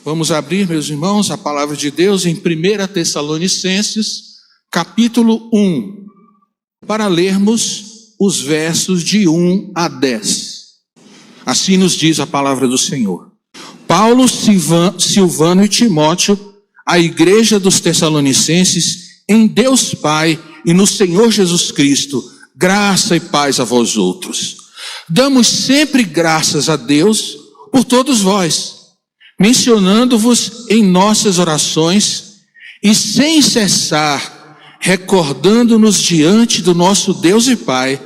Vamos abrir, meus irmãos, a palavra de Deus em 1 Tessalonicenses, capítulo 1, para lermos os versos de 1 a 10. Assim nos diz a palavra do Senhor. Paulo, Silvano e Timóteo, a igreja dos Tessalonicenses, em Deus Pai e no Senhor Jesus Cristo, graça e paz a vós outros. Damos sempre graças a Deus por todos vós, mencionando-vos em nossas orações e sem cessar, recordando-nos diante do nosso Deus e Pai,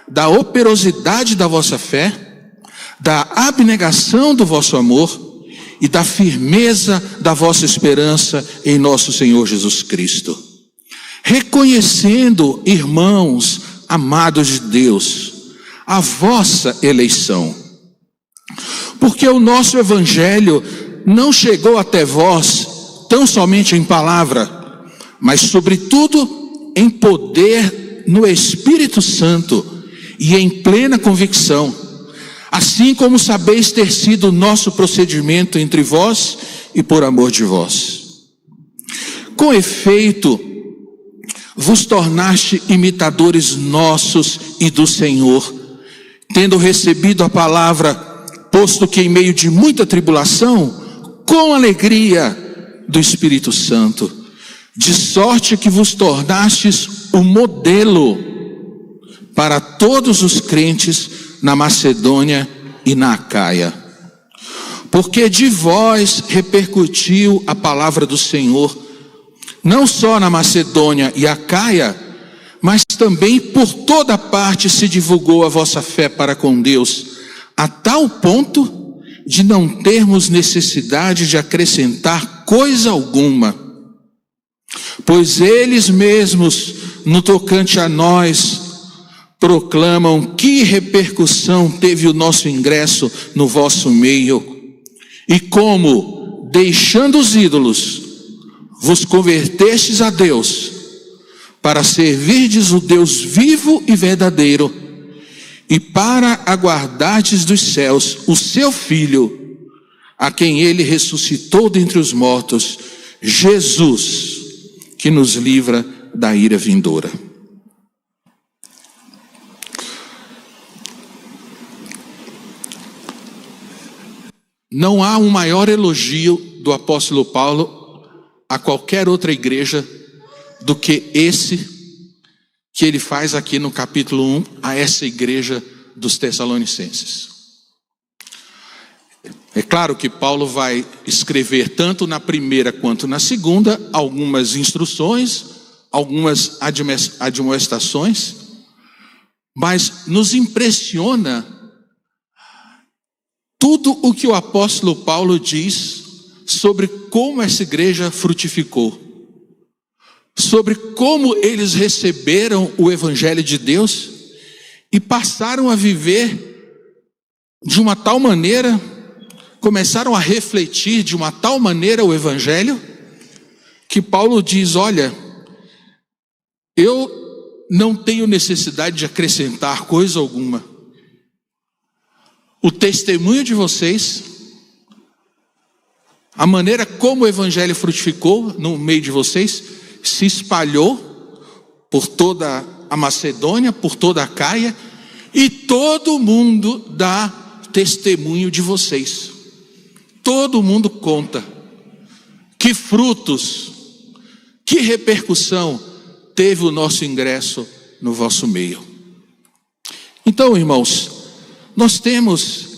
da operosidade da vossa fé, da abnegação do vosso amor e da firmeza da vossa esperança em nosso Senhor Jesus Cristo. Reconhecendo, irmãos amados de Deus, a vossa eleição, porque o nosso evangelho não chegou até vós tão somente em palavra, mas sobretudo em poder no Espírito Santo e em plena convicção, assim como sabeis ter sido o nosso procedimento entre vós e por amor de vós. Com efeito, vos tornaste imitadores nossos e do Senhor, tendo recebido a palavra, posto que em meio de muita tribulação, com alegria do Espírito Santo, de sorte que vos tornastes o modelo para todos os crentes na Macedônia e na Acaia. Porque de vós repercutiu a palavra do Senhor, não só na Macedônia e Acaia, mas também por toda parte se divulgou a vossa fé para com Deus, a tal ponto de não termos necessidade de acrescentar coisa alguma. Pois eles mesmos, no tocante a nós, proclamam que repercussão teve o nosso ingresso no vosso meio, e como, deixando os ídolos, vos convertestes a Deus, para servirdes o Deus vivo e verdadeiro, e para aguardardes dos céus o seu Filho, a quem ele ressuscitou dentre os mortos, Jesus, que nos livra da ira vindoura. Não há um maior elogio do apóstolo Paulo a qualquer outra igreja do que esse que ele faz aqui no capítulo 1 a essa igreja dos Tessalonicenses. É claro que Paulo vai escrever tanto na primeira quanto na segunda algumas instruções, algumas admoestações, mas nos impressiona tudo o que o apóstolo Paulo diz sobre como essa igreja frutificou, sobre como eles receberam o evangelho de Deus e passaram a viver de uma tal maneira, começaram a refletir de uma tal maneira o evangelho, que Paulo diz: olha, eu não tenho necessidade de acrescentar coisa alguma. O testemunho de vocês, a maneira como o evangelho frutificou no meio de vocês, se espalhou por toda a Macedônia, por toda a Acaia, e todo mundo dá testemunho de vocês. Todo mundo conta que frutos, que repercussão teve o nosso ingresso no vosso meio. Então, irmãos, nós temos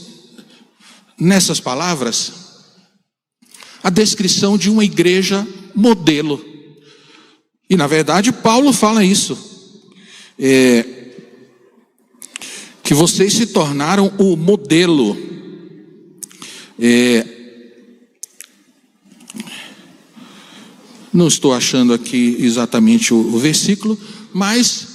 nessas palavras a descrição de uma igreja modelo. E na verdade Paulo fala isso, que vocês se tornaram o modelo. Não estou achando aqui exatamente o versículo, mas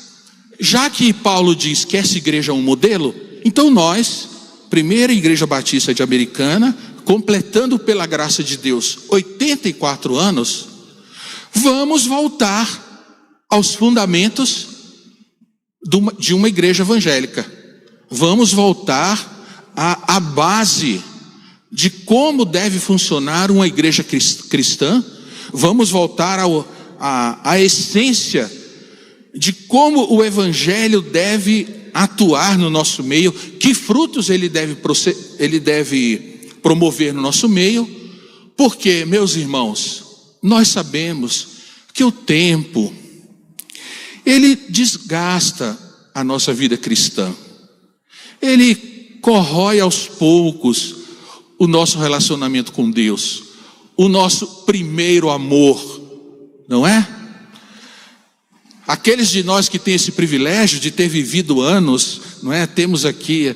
já que Paulo diz que essa igreja é um modelo, então nós, Primeira Igreja Batista de Americana, completando pela graça de Deus 84 anos, vamos voltar aos fundamentos de uma igreja evangélica. Vamos voltar à base de como deve funcionar uma igreja cristã. Vamos voltar à essência de como o evangelho deve atuar no nosso meio, que frutos ele deve promover no nosso meio, porque, meus irmãos, nós sabemos que o tempo, ele desgasta a nossa vida cristã, ele corrói aos poucos o nosso relacionamento com Deus, o nosso primeiro amor, não é? Aqueles de nós que têm esse privilégio de ter vivido anos, não é? Temos aqui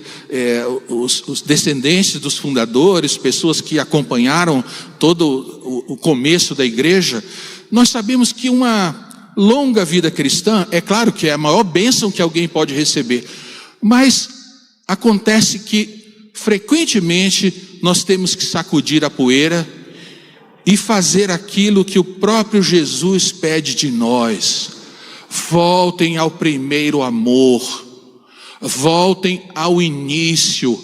os descendentes dos fundadores, pessoas que acompanharam todo o começo da igreja. Nós sabemos que uma longa vida cristã, é claro que é a maior bênção que alguém pode receber, mas acontece que frequentemente nós temos que sacudir a poeira e fazer aquilo que o próprio Jesus pede de nós. Voltem ao primeiro amor, voltem ao início,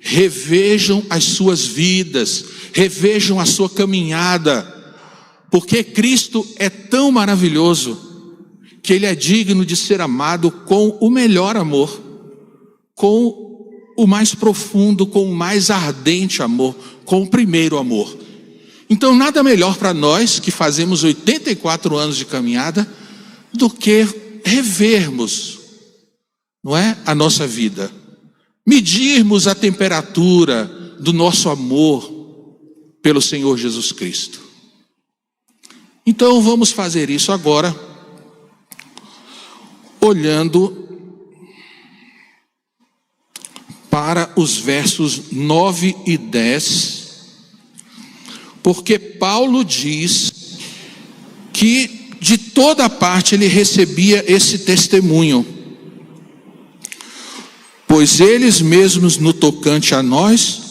revejam as suas vidas, revejam a sua caminhada, porque Cristo é tão maravilhoso que Ele é digno de ser amado com o melhor amor, com o mais profundo, com o mais ardente amor, com o primeiro amor. Então nada melhor para nós que fazemos 84 anos de caminhada do que revermos, não é, a nossa vida, medirmos a temperatura do nosso amor pelo Senhor Jesus Cristo. Então vamos fazer isso agora, olhando para os versos 9 e 10, porque Paulo diz que de toda parte ele recebia esse testemunho, pois eles mesmos, no tocante a nós,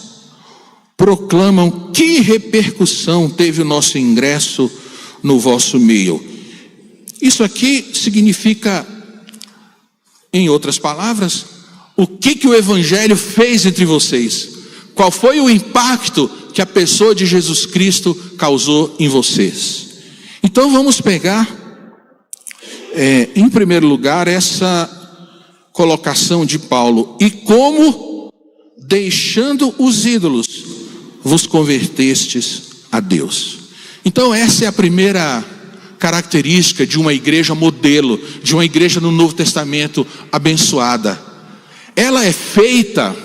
proclamam que repercussão teve o nosso ingresso no vosso meio. Isso aqui significa, em outras palavras, o que o evangelho fez entre vocês? Qual foi o impacto que a pessoa de Jesus Cristo causou em vocês? Então vamos pegar, em primeiro lugar, essa colocação de Paulo. E como, deixando os ídolos, vos convertestes a Deus. Então essa é a primeira característica de uma igreja modelo, de uma igreja no Novo Testamento abençoada. Ela é feita,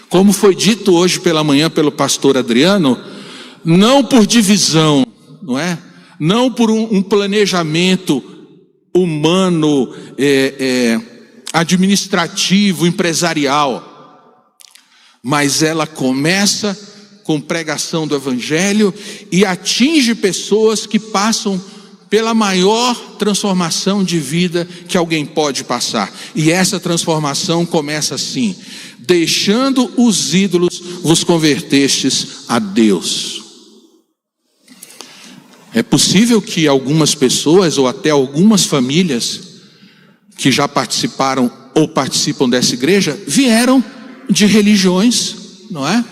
como foi dito hoje pela manhã pelo pastor Adriano, não por divisão, não é? Não por um planejamento humano, administrativo, empresarial, mas ela começa com pregação do evangelho e atinge pessoas que passam pela maior transformação de vida que alguém pode passar. E essa transformação começa assim: deixando os ídolos, vos convertestes a Deus. É possível que algumas pessoas, ou até algumas famílias, que já participaram ou participam dessa igreja, vieram de religiões, não é?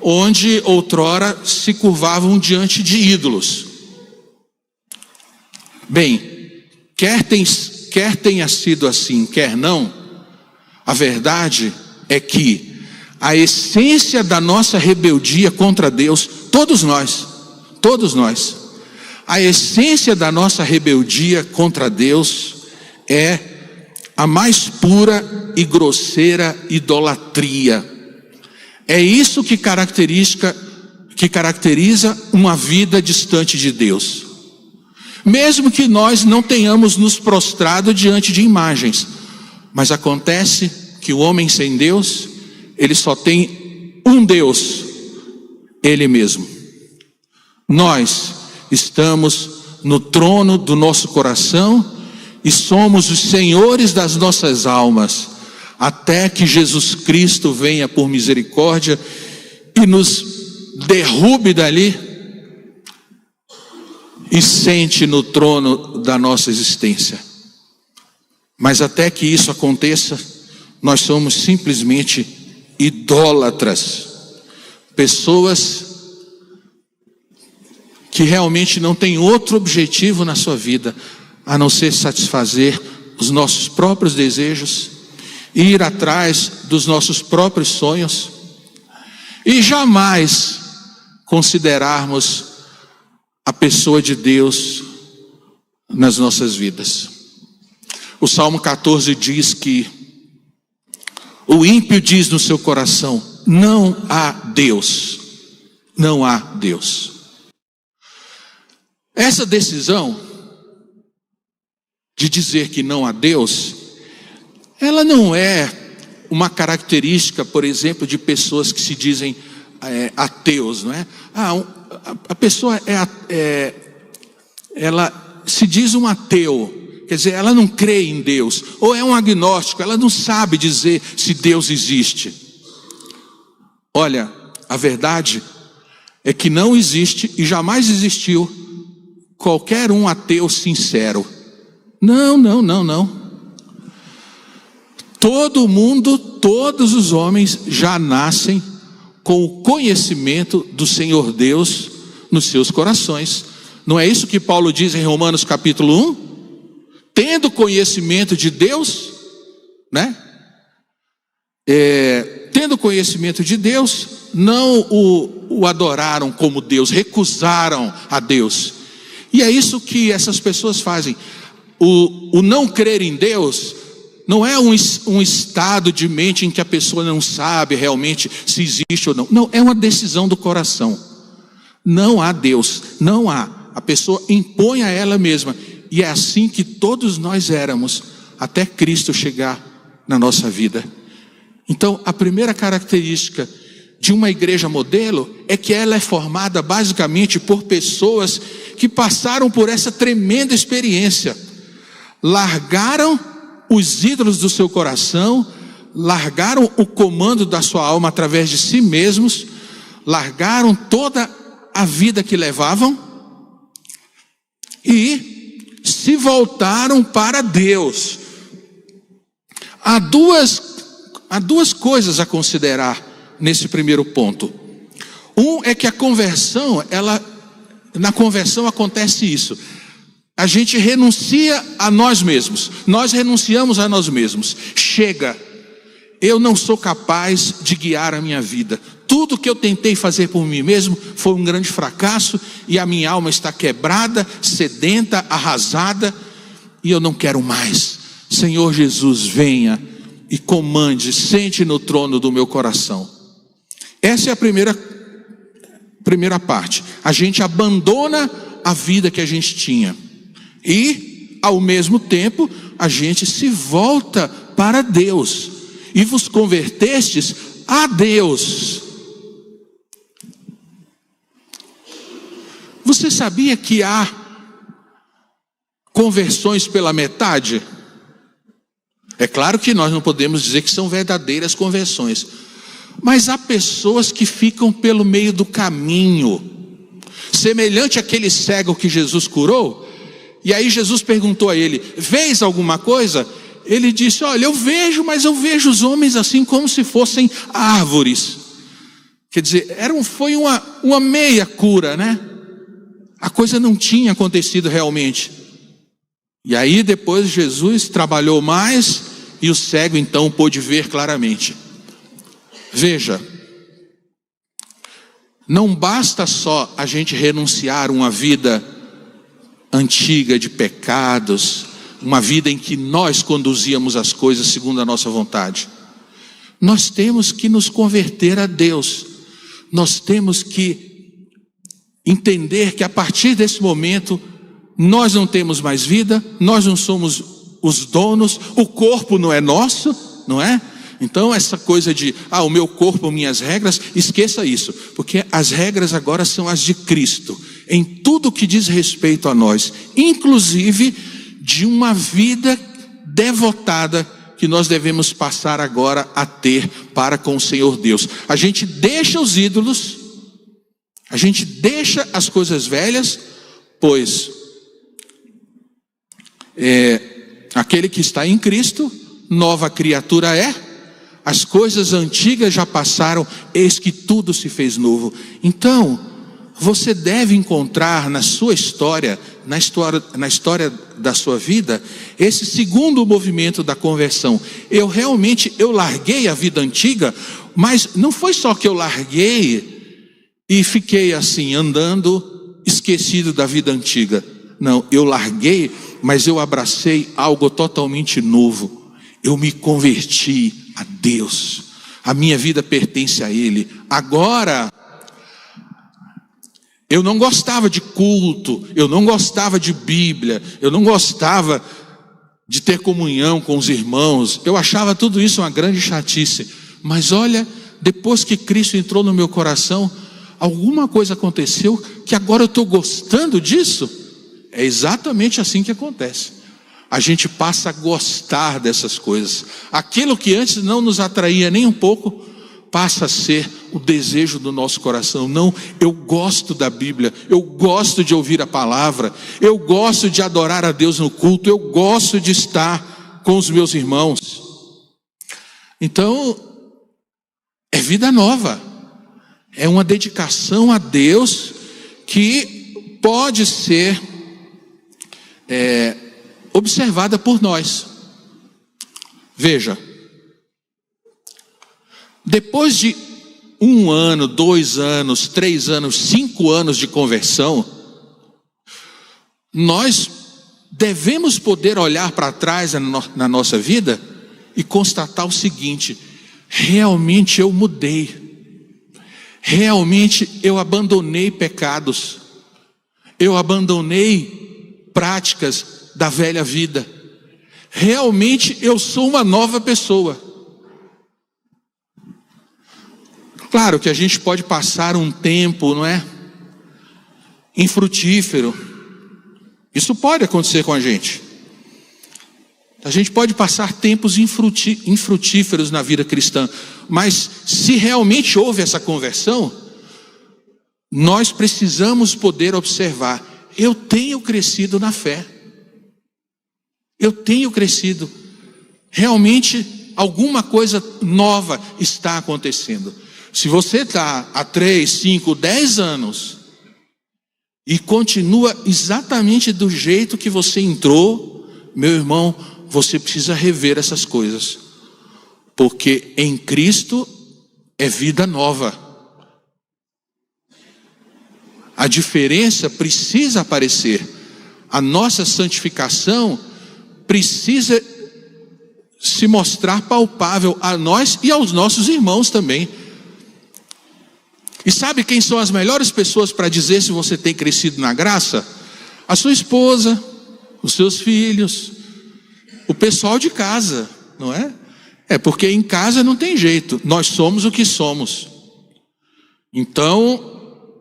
Onde outrora se curvavam diante de ídolos. Bem, quer tenha sido assim, quer não, a verdade é que a essência da nossa rebeldia contra Deus, todos nós, a essência da nossa rebeldia contra Deus é a mais pura e grosseira idolatria. É isso que caracteriza uma vida distante de Deus. Mesmo que nós não tenhamos nos prostrado diante de imagens, mas acontece que o homem sem Deus, ele só tem um Deus, Ele mesmo. Nós estamos no trono do nosso coração e somos os senhores das nossas almas, até que Jesus Cristo venha por misericórdia e nos derrube dali e sente no trono da nossa existência. Mas até que isso aconteça, nós somos simplesmente idólatras. pessoas que realmente não têm outro objetivo na sua vida a não ser satisfazer os nossos próprios desejos, ir atrás dos nossos próprios sonhos e jamais considerarmos a pessoa de Deus nas nossas vidas. O Salmo 14 diz que o ímpio diz no seu coração: não há Deus, não há Deus. Essa decisão de dizer que não há Deus, ela não é uma característica, por exemplo, de pessoas que se dizem ateus, não é? A pessoa ela se diz um ateu, quer dizer, ela não crê em Deus, ou é um agnóstico, ela não sabe dizer se Deus existe. Olha, a verdade é que não existe e jamais existiu qualquer um ateu sincero. Não. Todo mundo, todos os homens já nascem com o conhecimento do Senhor Deus nos seus corações. Não é isso que Paulo diz em Romanos capítulo 1? Tendo conhecimento de Deus, né? Tendo conhecimento de Deus, não o adoraram como Deus, recusaram a Deus. E é isso que essas pessoas fazem. O não crer em Deus não é um estado de mente em que a pessoa não sabe realmente se existe ou não. Não, é uma decisão do coração. Não há Deus, não há. A pessoa impõe a ela mesma. E é assim que todos nós éramos, até Cristo chegar na nossa vida. Então, a primeira característica de uma igreja modelo é que ela é formada basicamente por pessoas que passaram por essa tremenda experiência. Largaram os ídolos do seu coração, largaram o comando da sua alma através de si mesmos, largaram toda a vida que levavam e se voltaram para Deus. Há duas coisas a considerar nesse primeiro ponto. Um é que a conversão, na conversão acontece isso. A gente renuncia a nós mesmos. Nós renunciamos a nós mesmos. Chega, eu não sou capaz de guiar a minha vida. Tudo que eu tentei fazer por mim mesmo foi um grande fracasso e a minha alma está quebrada, sedenta, arrasada e eu não quero mais. Senhor Jesus, venha e comande, sente no trono do meu coração. Essa é a primeira parte. A gente abandona a vida que a gente tinha. E, ao mesmo tempo, a gente se volta para Deus. E vos convertestes a Deus. Você sabia que há conversões pela metade? É claro que nós não podemos dizer que são verdadeiras conversões. Mas há pessoas que ficam pelo meio do caminho. Semelhante àquele cego que Jesus curou. E aí Jesus perguntou a ele: vês alguma coisa? Ele disse: olha, eu vejo, mas eu vejo os homens assim como se fossem árvores. Quer dizer, foi uma meia cura, né? A coisa não tinha acontecido realmente. E aí depois Jesus trabalhou mais e o cego então pôde ver claramente. Veja, não basta só a gente renunciar uma vida antiga de pecados, uma vida em que nós conduzíamos as coisas segundo a nossa vontade. Nós temos que nos converter a Deus. Nós temos que entender que a partir desse momento nós não temos mais vida, nós não somos os donos, o corpo não é nosso, não é? Então essa coisa de, o meu corpo, minhas regras, esqueça isso, porque as regras agora são as de Cristo, em tudo que diz respeito a nós, inclusive de uma vida devotada que nós devemos passar agora a ter para com o Senhor Deus. A gente deixa os ídolos, a gente deixa as coisas velhas, pois aquele que está em Cristo, nova criatura é. as coisas antigas já passaram, eis que tudo se fez novo. Então, você deve encontrar na sua história, na história da sua vida, esse segundo movimento da conversão. Eu larguei a vida antiga, mas não foi só que eu larguei e fiquei assim, andando, esquecido da vida antiga. Não, eu larguei, mas eu abracei algo totalmente novo. Eu me converti a Deus. A minha vida pertence a Ele. Agora, eu não gostava de culto, eu não gostava de Bíblia, eu não gostava de ter comunhão com os irmãos. Eu achava tudo isso uma grande chatice. Mas olha, depois que Cristo entrou no meu coração, alguma coisa aconteceu que agora eu estou gostando disso. É exatamente assim que acontece. A gente passa a gostar dessas coisas. Aquilo que antes não nos atraía nem um pouco, passa a ser o desejo do nosso coração. Não, eu gosto da Bíblia, eu gosto de ouvir a palavra, eu gosto de adorar a Deus no culto, eu gosto de estar com os meus irmãos. Então, é vida nova. É uma dedicação a Deus que pode ser observada por nós. Veja, depois de 1 ano, 2 anos, 3 anos, 5 anos de conversão, nós devemos poder olhar para trás na nossa vida e constatar o seguinte: realmente eu mudei, realmente eu abandonei pecados, eu abandonei práticas da velha vida, realmente eu sou uma nova pessoa. Claro que a gente pode passar um tempo, não é? Infrutífero. Isso pode acontecer com a gente. A gente pode passar tempos infrutíferos na vida cristã. Mas se realmente houve essa conversão, nós precisamos poder observar: eu tenho crescido na fé. Eu tenho crescido. Realmente alguma coisa nova está acontecendo. Se você está há 3, 5, 10 anos e continua exatamente do jeito que você entrou, meu irmão, você precisa rever essas coisas. Porque em Cristo é vida nova. A diferença precisa aparecer. A nossa santificação precisa se mostrar palpável a nós e aos nossos irmãos também. E sabe quem são as melhores pessoas para dizer se você tem crescido na graça? A sua esposa, os seus filhos, o pessoal de casa, não é? É porque em casa não tem jeito, nós somos o que somos. Então,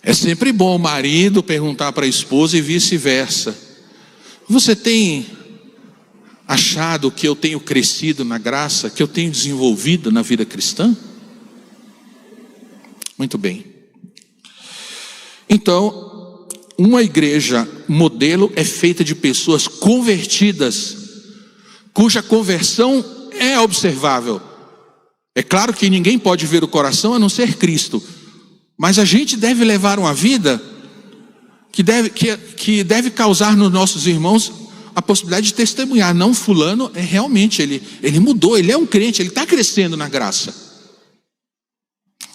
é sempre bom o marido perguntar para a esposa e vice-versa: você tem achado que eu tenho crescido na graça, que eu tenho desenvolvido na vida cristã? Muito bem. Então, uma igreja modelo é feita de pessoas convertidas, cuja conversão é observável. É claro que ninguém pode ver o coração a não ser Cristo, mas a gente deve levar uma vida que deve causar nos nossos irmãos a possibilidade de testemunhar: não, fulano realmente ele mudou, ele é um crente, ele está crescendo na graça.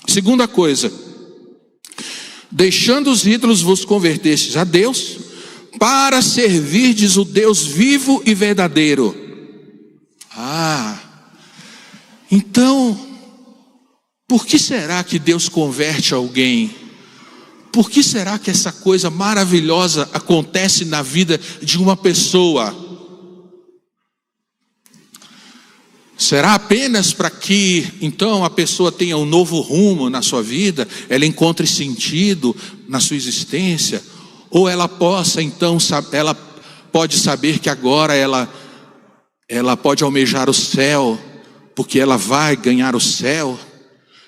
Segunda coisa: deixando os ídolos vos convertestes a Deus, para servirdes o Deus vivo e verdadeiro. Então, por que será que Deus converte alguém? Por que será que essa coisa maravilhosa acontece na vida de uma pessoa? Será apenas para que então a pessoa tenha um novo rumo na sua vida, ela encontre sentido na sua existência, ou ela possa então, ela pode saber que agora ela pode almejar o céu, porque ela vai ganhar o céu?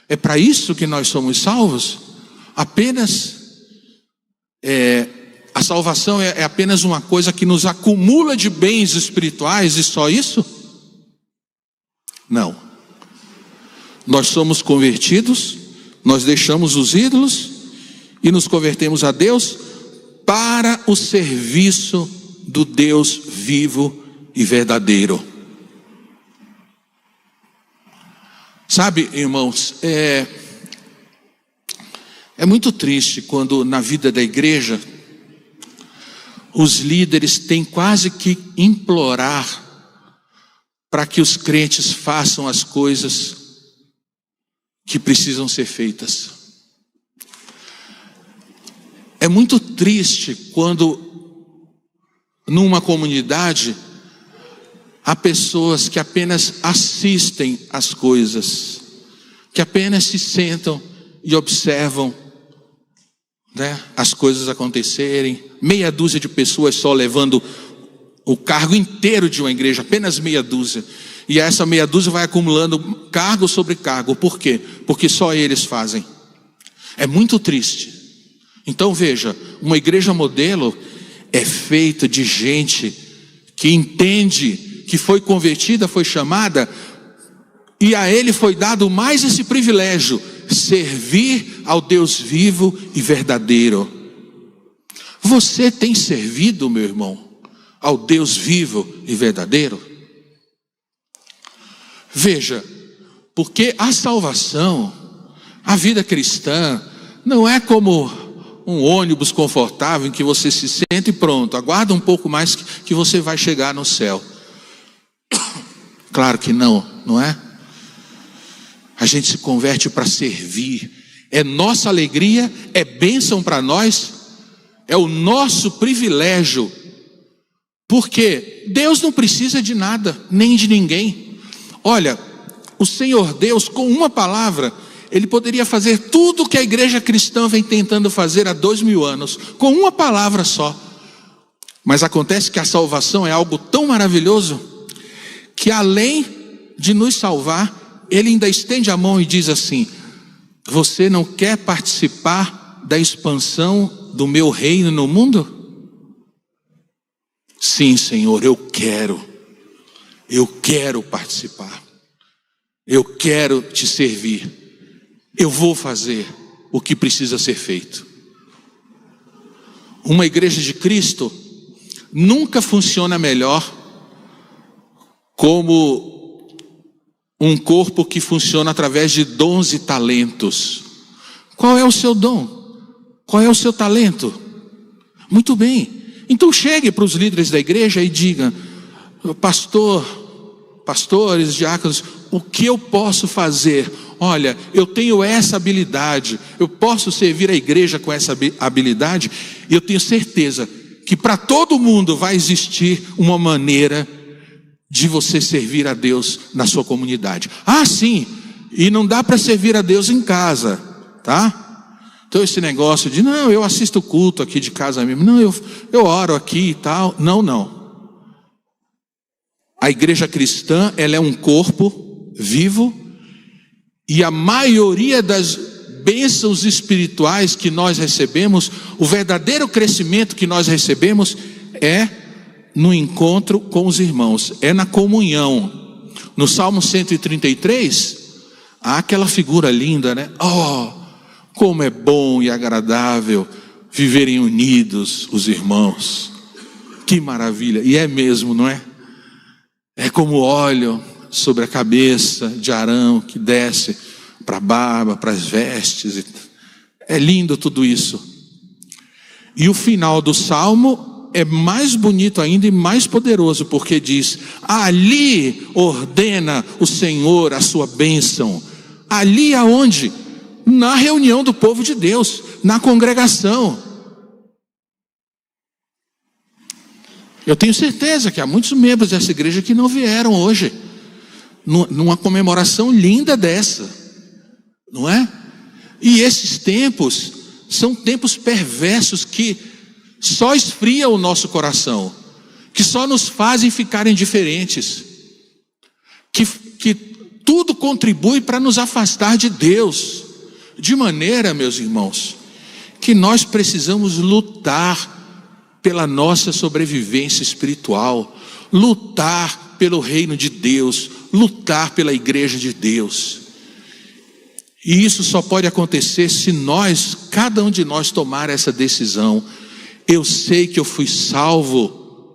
É para isso que nós somos salvos? Apenas a salvação é apenas uma coisa que nos acumula de bens espirituais e só isso? Não. Nós somos convertidos, nós deixamos os ídolos e nos convertemos a Deus para o serviço do Deus vivo e verdadeiro. Sabe, irmãos, é muito triste quando na vida da igreja os líderes têm quase que implorar para que os crentes façam as coisas que precisam ser feitas. É muito triste quando numa comunidade há pessoas que apenas assistem às coisas, que apenas se sentam e observam, né, as coisas acontecerem. Meia dúzia de pessoas só levando o cargo inteiro de uma igreja, apenas meia dúzia. E essa meia dúzia vai acumulando cargo sobre cargo. Por quê? Porque só eles fazem. É muito triste. Então veja, uma igreja modelo é feita de gente que entende que foi convertida, foi chamada, e a ele foi dado mais esse privilégio: servir ao Deus vivo e verdadeiro. Você tem servido, meu irmão, ao Deus vivo e verdadeiro? Veja, porque a salvação, a vida cristã, não é como um ônibus confortável em que você se senta e pronto, aguarda um pouco mais que você vai chegar no céu. Claro que não, não é? A gente se converte para servir. É nossa alegria, é bênção para nós, é o nosso privilégio. Porque Deus não precisa de nada, nem de ninguém. Olha, o Senhor Deus, com uma palavra, Ele poderia fazer tudo o que a igreja cristã vem tentando fazer há 2000 anos, com uma palavra só. Mas acontece que a salvação é algo tão maravilhoso, que além de nos salvar, Ele ainda estende a mão e diz assim: você não quer participar da expansão do meu reino no mundo? Sim, Senhor, eu quero participar, eu quero te servir, eu vou fazer o que precisa ser feito. Uma igreja de Cristo nunca funciona melhor como um corpo que funciona através de dons e talentos. Qual é o seu dom? Qual é o seu talento? Muito bem, então chegue para os líderes da igreja e diga: pastores, diáconos, o que eu posso fazer? Olha, eu tenho essa habilidade, eu posso servir a igreja com essa habilidade, e eu tenho certeza que para todo mundo vai existir uma maneira de você servir a Deus na sua comunidade. Ah, sim, e não dá para servir a Deus em casa, tá? Então esse negócio de, não, eu assisto o culto aqui de casa mesmo, não, eu oro aqui e tal, não. A igreja cristã, ela é um corpo vivo, e a maioria das bênçãos espirituais que nós recebemos, o verdadeiro crescimento que nós recebemos é no encontro com os irmãos, é na comunhão. No Salmo 133, há aquela figura linda, né? Oh, como é bom e agradável viverem unidos os irmãos. Que maravilha, e é mesmo, não é? É como óleo sobre a cabeça de Arão que desce para a barba, para as vestes. É lindo tudo isso. E o final do Salmo é mais bonito ainda e mais poderoso, porque diz: ali ordena o Senhor a sua bênção. Ali aonde? Na reunião do povo de Deus, na congregação. Eu tenho certeza que há muitos membros dessa igreja que não vieram hoje numa comemoração linda dessa, não é? E esses tempos são tempos perversos que só esfriam o nosso coração, que só nos fazem ficar indiferentes, que tudo contribui para nos afastar de Deus, de maneira, meus irmãos, que nós precisamos lutar pela nossa sobrevivência espiritual, lutar pelo reino de Deus, lutar pela igreja de Deus. E isso só pode acontecer se nós, cada um de nós, tomar essa decisão. Eu sei que eu fui salvo,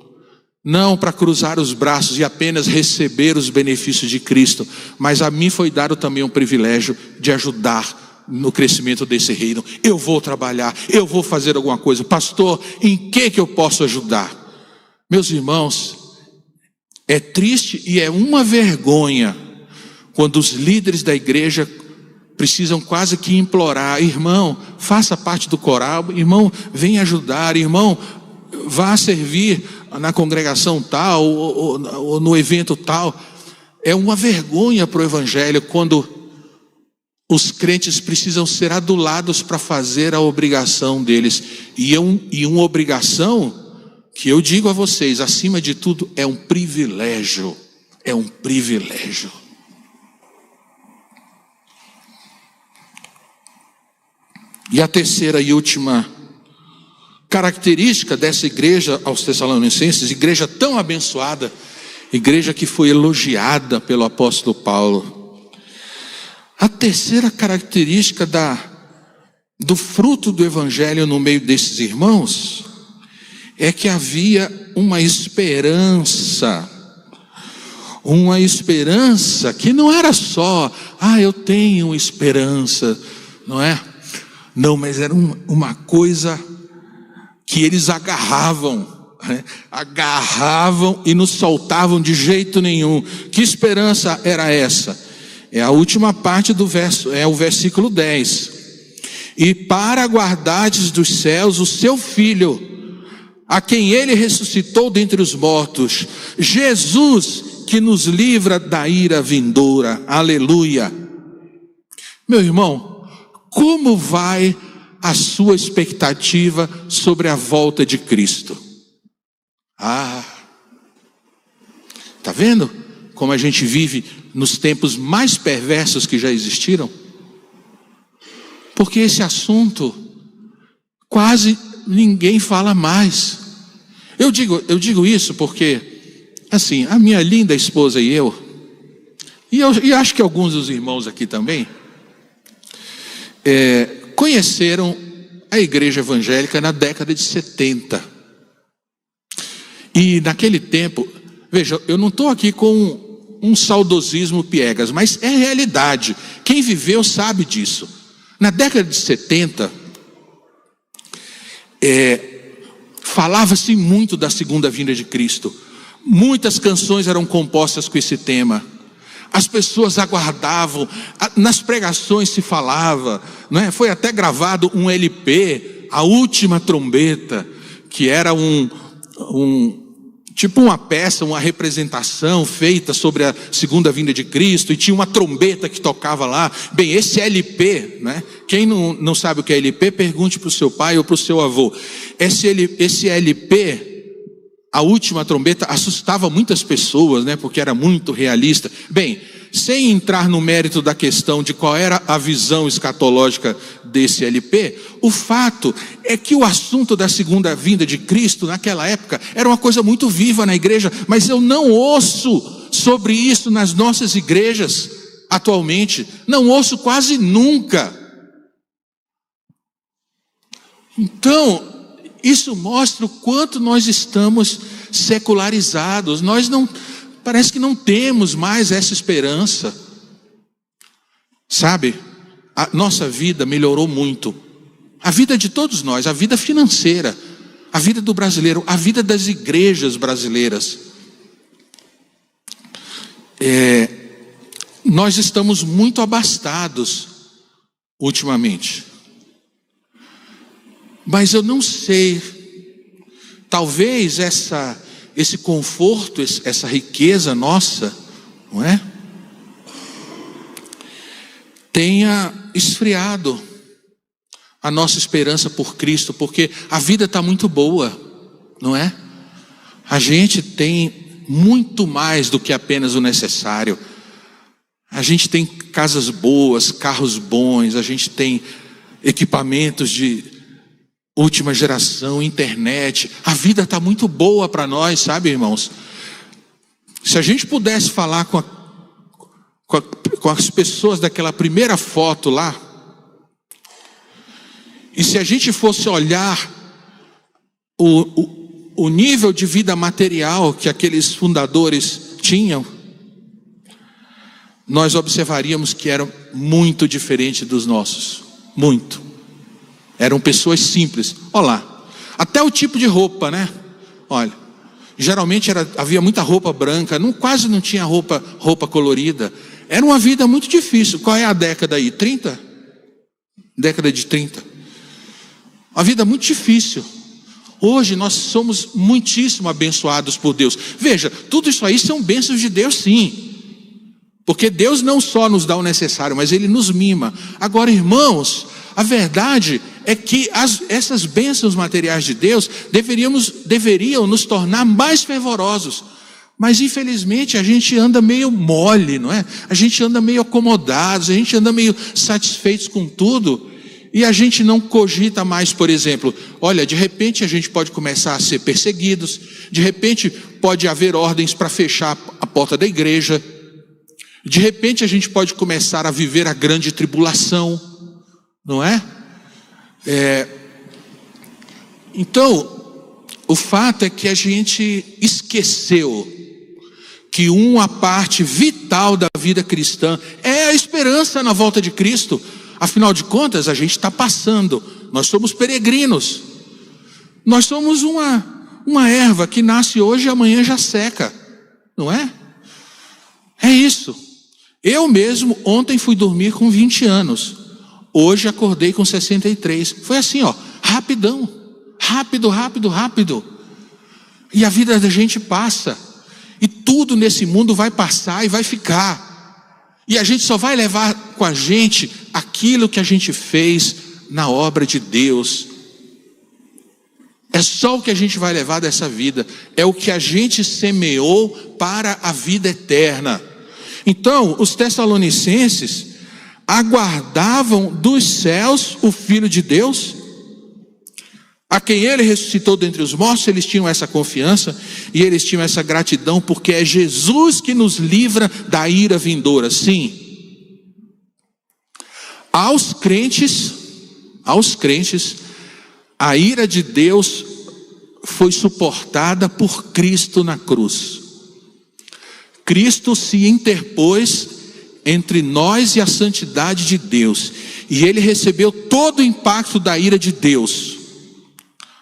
não para cruzar os braços e apenas receber os benefícios de Cristo, mas a mim foi dado também um privilégio de ajudar no crescimento desse reino. Eu vou trabalhar, eu vou fazer alguma coisa. Pastor, em que eu posso ajudar? Meus irmãos, é triste e é uma vergonha quando os líderes da igreja precisam quase que implorar: irmão, faça parte do coral, irmão, venha ajudar, irmão, vá servir na congregação tal, ou no evento tal. É uma vergonha para o evangelho quando os crentes precisam ser adulados para fazer a obrigação deles. E uma obrigação que eu digo a vocês, acima de tudo, é um privilégio. É um privilégio. E a terceira e última característica dessa igreja aos Tessalonicenses, igreja tão abençoada, igreja que foi elogiada pelo apóstolo Paulo. A terceira característica do fruto do evangelho no meio desses irmãos é que havia uma esperança que não era só, eu tenho esperança, não é? Não, mas era uma coisa que eles agarravam e não soltavam de jeito nenhum. Que esperança era essa? É a última parte do verso, é o versículo 10. E para guardardes dos céus o seu Filho, a quem ele ressuscitou dentre os mortos, Jesus, que nos livra da ira vindoura. Aleluia. Meu irmão, como vai a sua expectativa sobre a volta de Cristo? Tá vendo como a gente vive nos tempos mais perversos que já existiram? Porque esse assunto quase ninguém fala mais. Eu digo isso porque, assim, a minha linda esposa e eu acho que alguns dos irmãos aqui também, conheceram a igreja evangélica na década de 70. E naquele tempo, veja, eu não estou aqui com um saudosismo piegas, mas é realidade. Quem viveu sabe disso. Na década de 70, falava-se muito da segunda vinda de Cristo. Muitas canções eram compostas com esse tema. As pessoas aguardavam, nas pregações se falava, não é? Foi até gravado um LP, A Última Trombeta, que era tipo uma peça, uma representação feita sobre a segunda vinda de Cristo, e tinha uma trombeta que tocava lá. Bem, esse LP, né? Quem não sabe o que é LP, pergunte para o seu pai ou para o seu avô. Esse LP, A Última Trombeta, assustava muitas pessoas, né? Porque era muito realista. Bem, sem entrar no mérito da questão de qual era a visão escatológica desse LP, o fato é que o assunto da segunda vinda de Cristo naquela época era uma coisa muito viva na igreja, mas eu não ouço sobre isso nas nossas igrejas atualmente, não ouço quase nunca. Então, isso mostra o quanto nós estamos secularizados. Parece que não temos mais essa esperança. Sabe, a nossa vida melhorou muito. A vida de todos nós, a vida financeira, a vida do brasileiro, a vida das igrejas brasileiras. Nós estamos muito abastados ultimamente. Mas eu não sei, talvez esse conforto, essa riqueza nossa, não é? Tenha esfriado a nossa esperança por Cristo, porque a vida está muito boa, não é? A gente tem muito mais do que apenas o necessário. A gente tem casas boas, carros bons, a gente tem equipamentos de última geração, internet. A vida está muito boa para nós, sabe, irmãos? Se a gente pudesse falar com as pessoas daquela primeira foto lá. E se a gente fosse olhar o nível de vida material que aqueles fundadores tinham, nós observaríamos que eram muito diferentes dos nossos. Muito. Eram pessoas simples. Olha lá. Até o tipo de roupa, né? Olha. Geralmente havia muita roupa branca. Quase não tinha roupa colorida. Era uma vida muito difícil. Qual é a década aí? 30? Década de 30. Uma vida muito difícil. Hoje nós somos muitíssimo abençoados por Deus. Veja, tudo isso aí são bênçãos de Deus, sim. Porque Deus não só nos dá o necessário, mas Ele nos mima. Agora, irmãos, a verdade é que essas bênçãos materiais de Deus deveriam nos tornar mais fervorosos. Mas infelizmente a gente anda meio mole, não é? A gente anda meio acomodados, a gente anda meio satisfeitos com tudo. E a gente não cogita mais, por exemplo, olha, de repente a gente pode começar a ser perseguidos. De repente pode haver ordens para fechar a porta da igreja. De repente a gente pode começar a viver a grande tribulação, não é? Então, o fato é que a gente esqueceu que uma parte vital da vida cristã é a esperança na volta de Cristo. Afinal de contas, a gente está passando, nós somos peregrinos, nós somos uma erva que nasce hoje e amanhã já seca, não é? É isso. Eu mesmo ontem fui dormir com 20 anos, hoje acordei com 63, foi assim ó, rapidão, rápido, e a vida da gente passa, e tudo nesse mundo vai passar e vai ficar, e a gente só vai levar com a gente aquilo que a gente fez na obra de Deus. É só o que a gente vai levar dessa vida, é o que a gente semeou para a vida eterna. Então, os tessalonicenses aguardavam dos céus o Filho de Deus, a quem Ele ressuscitou dentre os mortos. Eles tinham essa confiança e eles tinham essa gratidão, porque é Jesus que nos livra da ira vindoura. Sim, aos crentes, a ira de Deus foi suportada por Cristo na cruz. Cristo se interpôs entre nós e a santidade de Deus, e Ele recebeu todo o impacto da ira de Deus.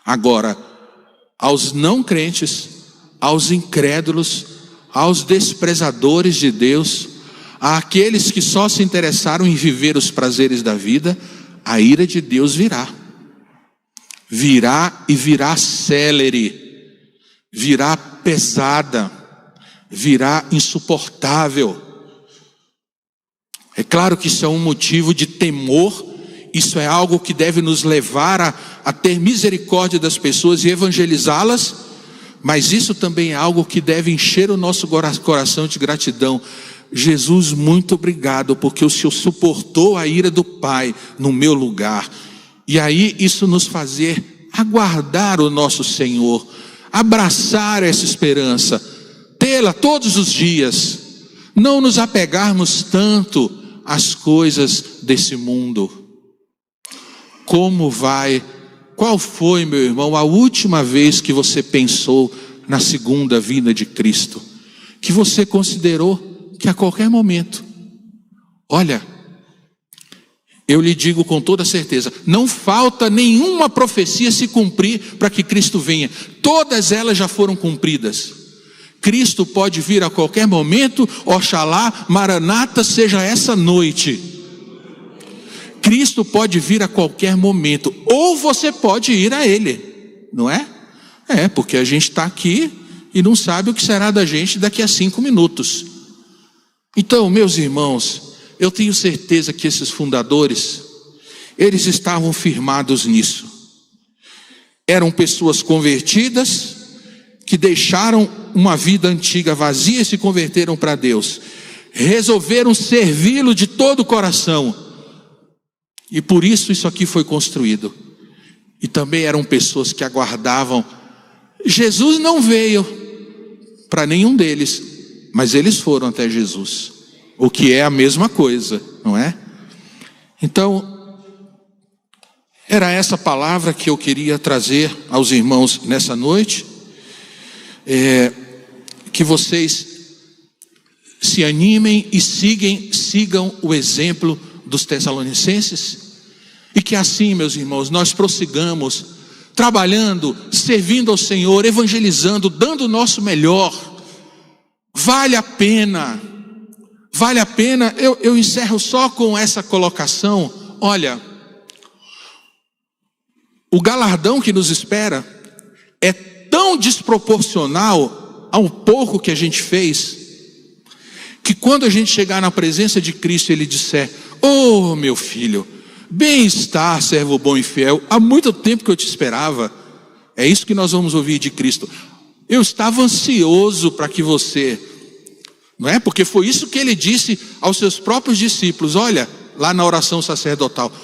Agora, aos não crentes, aos incrédulos, aos desprezadores de Deus, àqueles que só se interessaram em viver os prazeres da vida, a ira de Deus virá. Virá e virá célere, virá pesada, virá insuportável. É claro que isso é um motivo de temor, isso é algo que deve nos levar a ter misericórdia das pessoas e evangelizá-las, mas isso também é algo que deve encher o nosso coração de gratidão. Jesus, muito obrigado, porque o Senhor suportou a ira do Pai no meu lugar. E aí isso nos fazer aguardar o nosso Senhor, abraçar essa esperança, tê-la todos os dias, não nos apegarmos tanto às coisas desse mundo. Qual foi, meu irmão, a última vez que você pensou na segunda vinda de Cristo? Que você considerou que a qualquer momento, olha, eu lhe digo com toda certeza, não falta nenhuma profecia se cumprir para que Cristo venha. Todas elas já foram cumpridas. Cristo pode vir a qualquer momento, oxalá, maranata, seja essa noite. Cristo pode vir a qualquer momento, ou você pode ir a Ele, não é? Porque a gente está aqui e não sabe o que será da gente daqui a 5 minutos. Então, meus irmãos, eu tenho certeza que esses fundadores, eles estavam firmados nisso. Eram pessoas convertidas, que deixaram uma vida antiga vazia e se converteram para Deus. Resolveram servi-lo de todo o coração. E por isso aqui foi construído. E também eram pessoas que aguardavam. Jesus não veio para nenhum deles, mas eles foram até Jesus. o que é a mesma coisa, não é? Então, era essa palavra que eu queria trazer aos irmãos nessa noite. Que vocês se animem e sigam o exemplo dos Tessalonicenses, e que assim, meus irmãos, nós prossigamos trabalhando, servindo ao Senhor, evangelizando, dando o nosso melhor. Vale a pena, vale a pena. Eu encerro só com essa colocação. Olha, o galardão que nos espera é tão desproporcional ao pouco que a gente fez, que quando a gente chegar na presença de Cristo, Ele disser: oh meu filho, bem-estar, servo bom e fiel, há muito tempo que eu te esperava. É isso que nós vamos ouvir de Cristo. Eu estava ansioso para que você, não é? Porque foi isso que Ele disse aos seus próprios discípulos. Olha, lá na oração sacerdotal: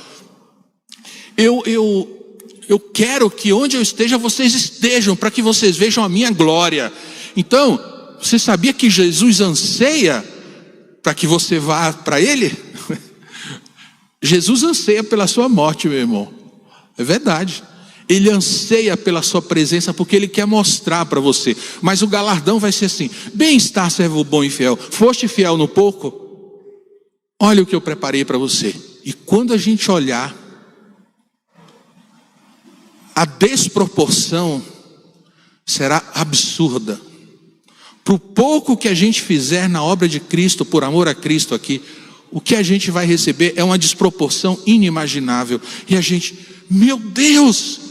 eu quero que onde eu esteja, vocês estejam, para que vocês vejam a minha glória. Então, você sabia que Jesus anseia para que você vá para Ele? Jesus anseia pela sua morte, meu irmão. É verdade. Ele anseia pela sua presença, porque Ele quer mostrar para você. Mas o galardão vai ser assim: bem-estar, servo bom e fiel. Foste fiel no pouco? Olha o que eu preparei para você. E quando a gente olhar, a desproporção será absurda. Para o pouco que a gente fizer na obra de Cristo, por amor a Cristo aqui, o que a gente vai receber é uma desproporção inimaginável. E a gente, meu Deus,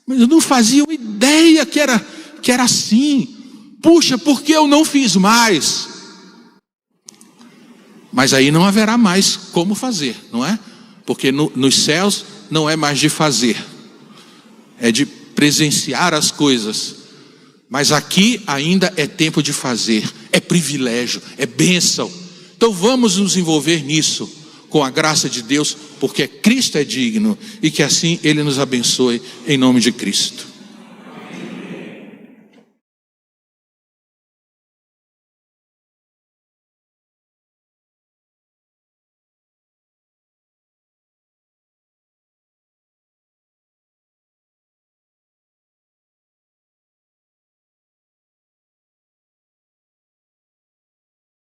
mas eu não fazia uma ideia que era assim. Puxa, por que eu não fiz mais? Mas aí não haverá mais como fazer, não é? Porque nos céus não é mais de fazer, é de presenciar as coisas. Mas aqui ainda é tempo de fazer, é privilégio, é bênção. Então vamos nos envolver nisso, com a graça de Deus, porque Cristo é digno, e que assim Ele nos abençoe, em nome de Cristo.